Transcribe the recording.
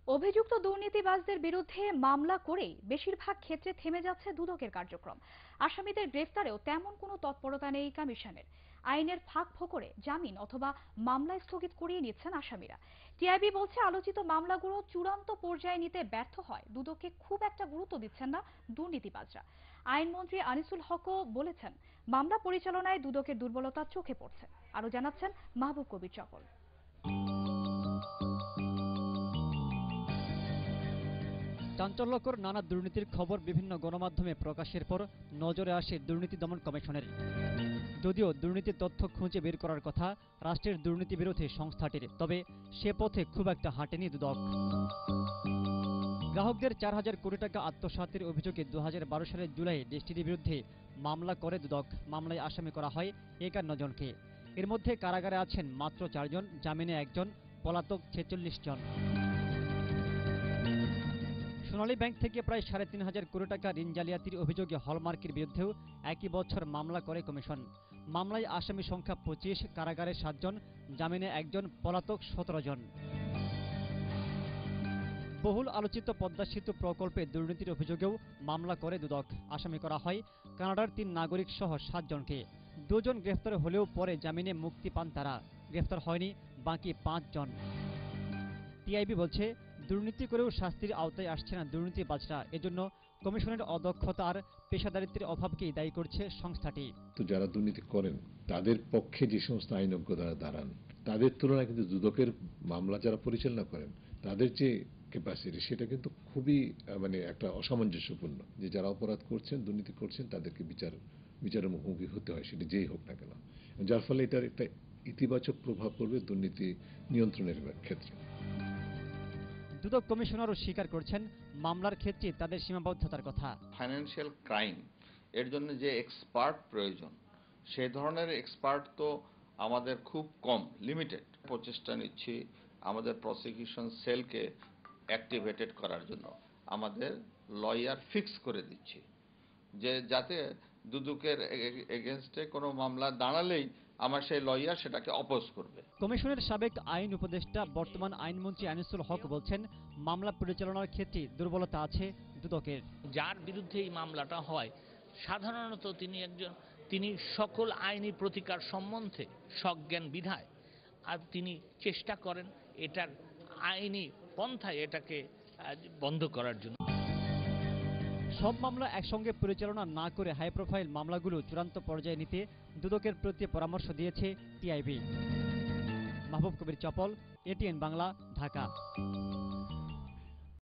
অভিযুক্ত দুর্নীতিবাজদের বিরুদ্ধে মামলা করেই বেশিরভাগ ক্ষেত্রে থেমে যাচ্ছে দুদকের কার্যক্রম। আসামিদের গ্রেফতারেও তেমন কোনো তৎপরতা নেই কমিশনের। আইনের ফাঁক ফোকরে জামিন অথবা মামলা স্থগিত করিয়ে নিচ্ছেন আসামিরা। টিআইবি বলছে, আলোচিত মামলাগুলো চূড়ান্ত পর্যায়ে নিতে ব্যর্থ হয় দুদককে খুব একটা গুরুত্ব দিচ্ছেন না দুর্নীতিবাজরা। আইনমন্ত্রী আনিসুল হকও বলেছেন, মামলা পরিচালনায় দুদকের দুর্বলতা চোখে পড়ছে। আরো জানাচ্ছেন মাহবুব কবির চপল। চাঞ্চল্যকর নানা দুর্নীতির খবর বিভিন্ন গণমাধ্যমে প্রকাশের পর নজরে আসে দুর্নীতি দমন কমিশনের। যদিও দুর্নীতির তথ্য খুঁজে বের করার কথা রাষ্ট্রের দুর্নীতি বিরোধী সংস্থাটির, তবে সে পথে খুব একটা হাঁটেনি দুদক। গ্রাহকদের 4,000 কোটি টাকা আত্মসাতের অভিযোগে 2012 সালের জুলাই দেশটির বিরুদ্ধে মামলা করে দুদক। মামলায় আসামি করা হয় 51 জনকে। এর মধ্যে কারাগারে আছেন মাত্র 4 জন, জামিনে 1 জন, পলাতক 46 জন। সোনালী ব্যাংক থেকে প্রায় 3,500 কোটি টাকা ঋণ জালিয়াতির অভিযোগে হলমার্কের বিরুদ্ধেও একই বছর মামলা করে কমিশন। মামলায় আসামি সংখ্যা 25, কারাগারে 7 জন, জামিনে 1 জন, পলাতক 17 জন। বহুল আলোচিত পদ্মা সেতু প্রকল্পে দুর্নীতির অভিযোগেও মামলা করে দুদক। আসামি করা হয় কানাডার 3 নাগরিক সহ 7 জনকে। 2 জন গ্রেফতার হলেও পরে জামিনে মুক্তি পান তারা। গ্রেফতার হয়নি বাকি 5 জন। টিআইবি বলছে, দুর্নীতি করেও শাস্তির আওতায় আসছে না দুর্নীতিবাজরা। এজন্য কমিশনের অদক্ষতা আর পেশাদারিত্বের অভাবকেই দায়ী করছে সংস্থাটি। তো যারা দুর্নীতি করেন তাদের পক্ষে যে সমস্ত আইনজ্ঞ দ্বারা দাঁড়ান, তাদের তুলনায় কিন্তু দুদকের মামলা যারা পরিচালনা করেন তাদের যে ক্যাপাসিটি সেটা কিন্তু খুবই একটা অসামঞ্জস্যপূর্ণ। যে যারা অপরাধ করছেন, দুর্নীতি করছেন, তাদেরকে বিচারের মুখোমুখি হতে হয়, সেটা যেই হোক না কেন। যার ফলে এটার একটা ইতিবাচক প্রভাব পড়বে দুর্নীতি নিয়ন্ত্রণের ক্ষেত্রে। দুদক কমিশনারও স্বীকার করছেন মামলার ক্ষেত্রে তাদের সীমাবদ্ধতার কথা। ফাইন্যান্সিয়াল ক্রাইম এর জন্য যে এক্সপার্ট প্রয়োজন, সেই ধরনের এক্সপার্ট তো আমাদের খুব কম, লিমিটেড। প্রচেষ্টা নিচ্ছি আমাদের প্রসিকিউশন সেলকে অ্যাক্টিভেটেড করার জন্য। আমাদের লয়ার ফিক্স করে দিচ্ছি যে যাতে দুদকের এগেনস্টে কোনো মামলা দাঁড়ালেই আমার সেই লয়ার সেটাকে অপোজ করবে। কমিশনের সাবেক আইন উপদেষ্টা বর্তমান আইনমন্ত্রী আনিসুল হক বলছেন, মামলা পরিচালনার ক্ষেত্রে দুর্বলতা আছে দুদকের। যার বিরুদ্ধে এই মামলাটা হয় সাধারণত তিনি সকল আইনি প্রতিকার সম্বন্ধে সজ্ঞান বিধায়, আর তিনি চেষ্টা করেন এটার আইনি পন্থায় এটাকে বন্ধ করার জন্য। সব মামলা একসঙ্গে পরিচালনা না করে হাই প্রোফাইল মামলাগুলো চূড়ান্ত পর্যায়ে নিতে দুদকের প্রতি পরামর্শ দিয়েছে টিআইবি। মাহবুব কবির চপল, এটিএন বাংলা, ঢাকা।